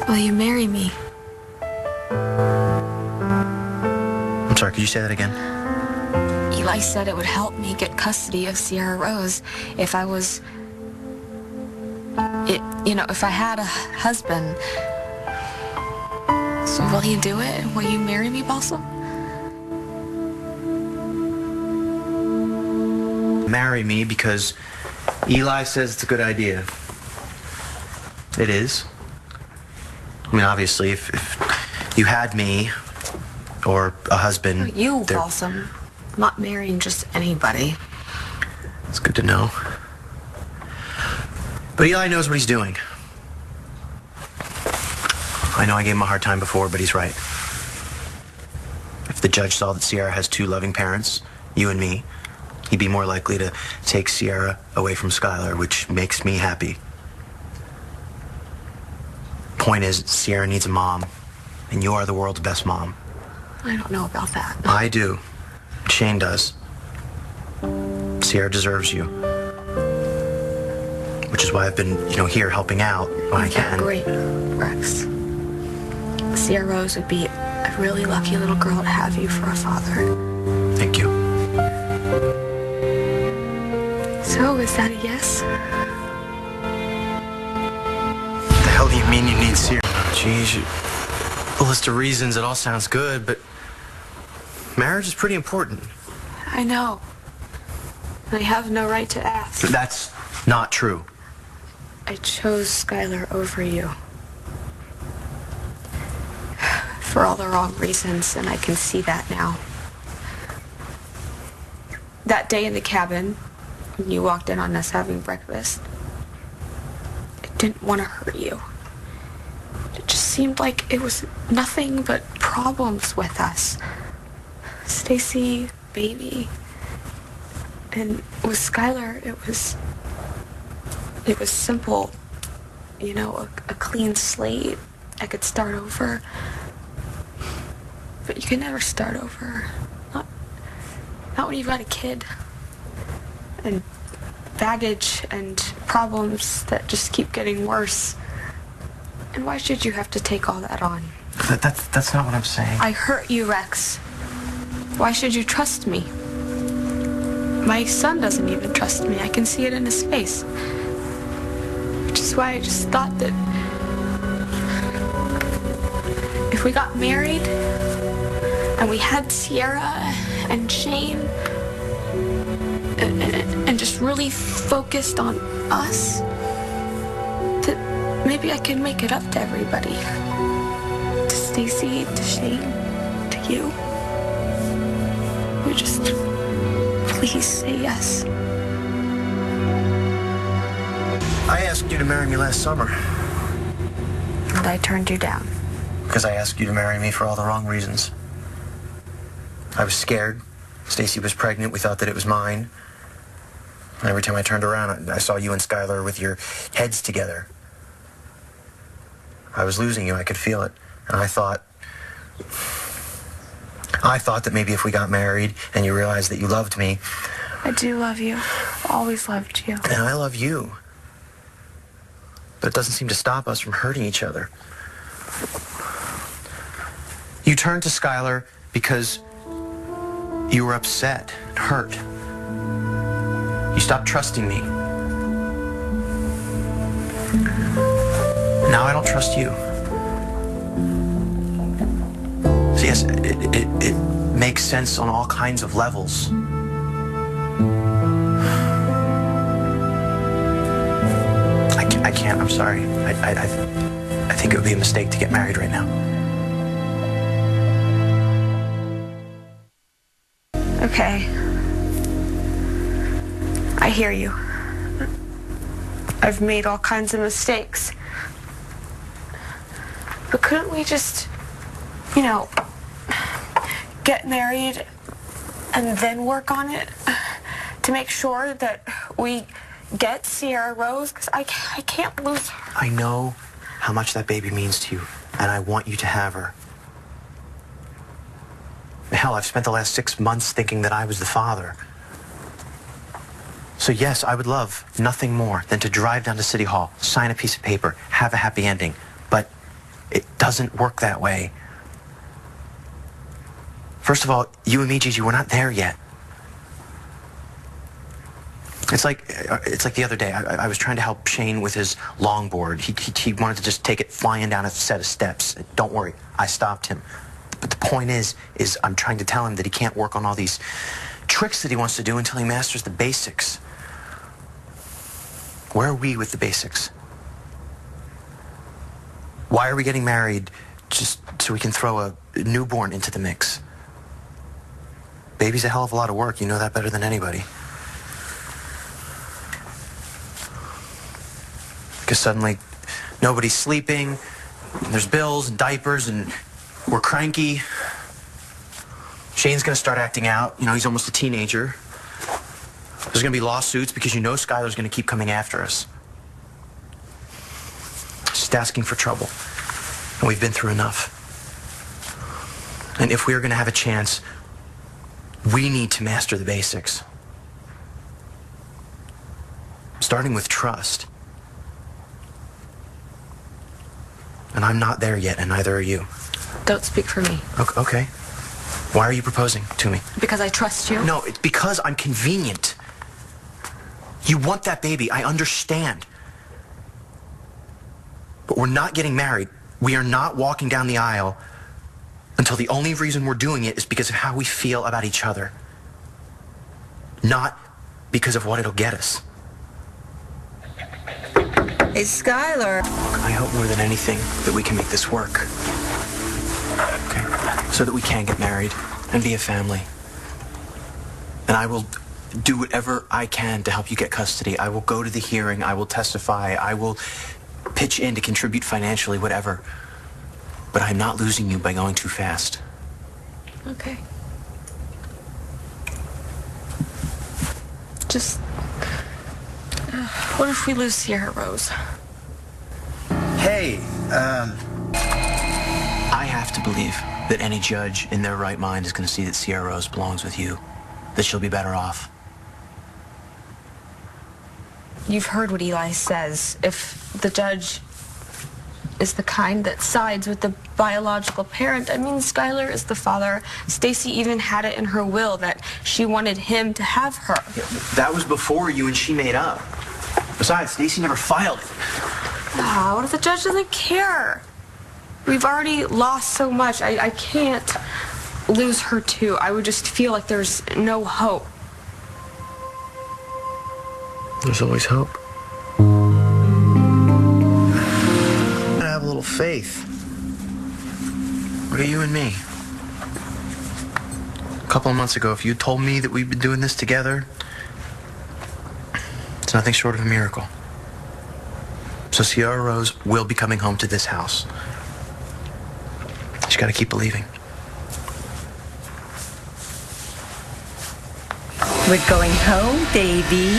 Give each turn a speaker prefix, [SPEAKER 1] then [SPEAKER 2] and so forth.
[SPEAKER 1] Will you marry me?
[SPEAKER 2] I'm sorry, could you say that again?
[SPEAKER 1] Eli said it would help me get custody of Sierra Rose if I was... if I had a husband. So will you do it? Will you marry me, Balsam?
[SPEAKER 2] Marry me because Eli says it's a good idea. It is. I mean, obviously, if you had me or a husband...
[SPEAKER 1] You, Balsam. I'm not marrying just anybody.
[SPEAKER 2] It's good to know. But Eli knows what he's doing. I know I gave him a hard time before, but he's right. If the judge saw that Sierra has two loving parents, you and me, he'd be more likely to take Sierra away from Skylar, which makes me happy. Point is, Sierra needs a mom, and you are the world's best mom.
[SPEAKER 1] I don't know about that.
[SPEAKER 2] I do. Shane does. Sierra deserves you. Which is why I've been, here helping out when I can.
[SPEAKER 1] Great, Rex. Sierra Rose would be a really lucky little girl to have you for a father.
[SPEAKER 2] Thank you.
[SPEAKER 1] So, is that a yes?
[SPEAKER 2] What the hell do you mean you need Sierra? Geez, a list of reasons, it all sounds good, but marriage is pretty important.
[SPEAKER 1] I know. I have no right to ask.
[SPEAKER 2] That's not true.
[SPEAKER 1] I chose Skylar over you. For all the wrong reasons, and I can see that now. That day in the cabin, when you walked in on us having breakfast, I didn't want to hurt you. It just seemed like it was nothing but problems with us. Stacy, baby, and with Skylar, it was simple, a clean slate. I could start over. But you can never start over. Not when you've got a kid. And baggage and problems that just keep getting worse. And why should you have to take all that on?
[SPEAKER 2] That's not what I'm saying.
[SPEAKER 1] I hurt you, Rex. Why should you trust me? My son doesn't even trust me. I can see it in his face. Which is why I just thought that if we got married and we had Sierra and Shane and just really focused on us, that maybe I could make it up to everybody. To Stacy, to Shane, to you. You just please say yes.
[SPEAKER 2] I asked you to marry me last summer.
[SPEAKER 1] And I turned you down.
[SPEAKER 2] Because I asked you to marry me for all the wrong reasons. I was scared. Stacy was pregnant. We thought that it was mine. And every time I turned around, I saw you and Skylar with your heads together. I was losing you. I could feel it. And I thought that maybe if we got married and you realized that you loved me...
[SPEAKER 1] I do love you. I've always loved you.
[SPEAKER 2] And I love you. But it doesn't seem to stop us from hurting each other. You turned to Skylar because you were upset and hurt. You stopped trusting me. Now I don't trust you. So yes, it makes sense on all kinds of levels. I can't, I'm sorry. I think it would be a mistake to get married right now.
[SPEAKER 1] Okay. I hear you. I've made all kinds of mistakes. But couldn't we just, get married and then work on it to make sure that we get Sierra Rose? Because I can't lose her.
[SPEAKER 2] I know how much that baby means to you, and I want you to have her. Hell, I've spent the last 6 months thinking that I was the father. So yes, I would love nothing more than to drive down to City Hall, sign a piece of paper, have a happy ending. But It doesn't work that way. First of all, you and me, Gigi, we're not there yet. It's like the other day. I was trying to help Shane with his longboard. He wanted to just take it flying down a set of steps. Don't worry, I stopped him. But the point is I'm trying to tell him that he can't work on all these tricks that he wants to do until he masters the basics. Where are we with the basics? Why are we getting married just so we can throw a newborn into the mix? Baby's a hell of a lot of work. You know that better than anybody. Because suddenly nobody's sleeping, and there's bills and diapers, and we're cranky. Shane's gonna start acting out. You know, he's almost a teenager. There's gonna be lawsuits because you know Skylar's gonna keep coming after us. Just asking for trouble. And we've been through enough. And if we are gonna have a chance, we need to master the basics. Starting with trust. And I'm not there yet, and neither are you.
[SPEAKER 1] Don't speak for me.
[SPEAKER 2] Okay. Why are you proposing to me?
[SPEAKER 1] Because I trust you?
[SPEAKER 2] No, it's because I'm convenient. You want that baby, I understand. But we're not getting married. We are not walking down the aisle until the only reason we're doing it is because of how we feel about each other. Not because of what it'll get us.
[SPEAKER 3] Hey, Skylar.
[SPEAKER 2] I hope more than anything that we can make this work. Okay? So that we can get married and be a family. And I will do whatever I can to help you get custody. I will go to the hearing. I will testify. I will pitch in to contribute financially, whatever. But I'm not losing you by going too fast.
[SPEAKER 1] Okay. Just... what if we lose Sierra Rose?
[SPEAKER 2] Hey, I have to believe that any judge in their right mind is going to see that Sierra Rose belongs with you. That she'll be better off.
[SPEAKER 1] You've heard what Eli says. If the judge is the kind that sides with the biological parent, I mean, Skylar is the father. Stacy even had it in her will that she wanted him to have her.
[SPEAKER 2] Yeah, that was before you and she made up. Besides, Stacy never filed it.
[SPEAKER 1] Ah, what if the judge doesn't care? We've already lost so much. I can't lose her too. I would just feel like there's no hope.
[SPEAKER 2] There's always hope. Have a little faith. What are you and me? A couple of months ago, if you told me that we'd been doing this together, it's nothing short of a miracle. So Sierra Rose will be coming home to this house. You gotta keep believing.
[SPEAKER 3] We're going home, baby.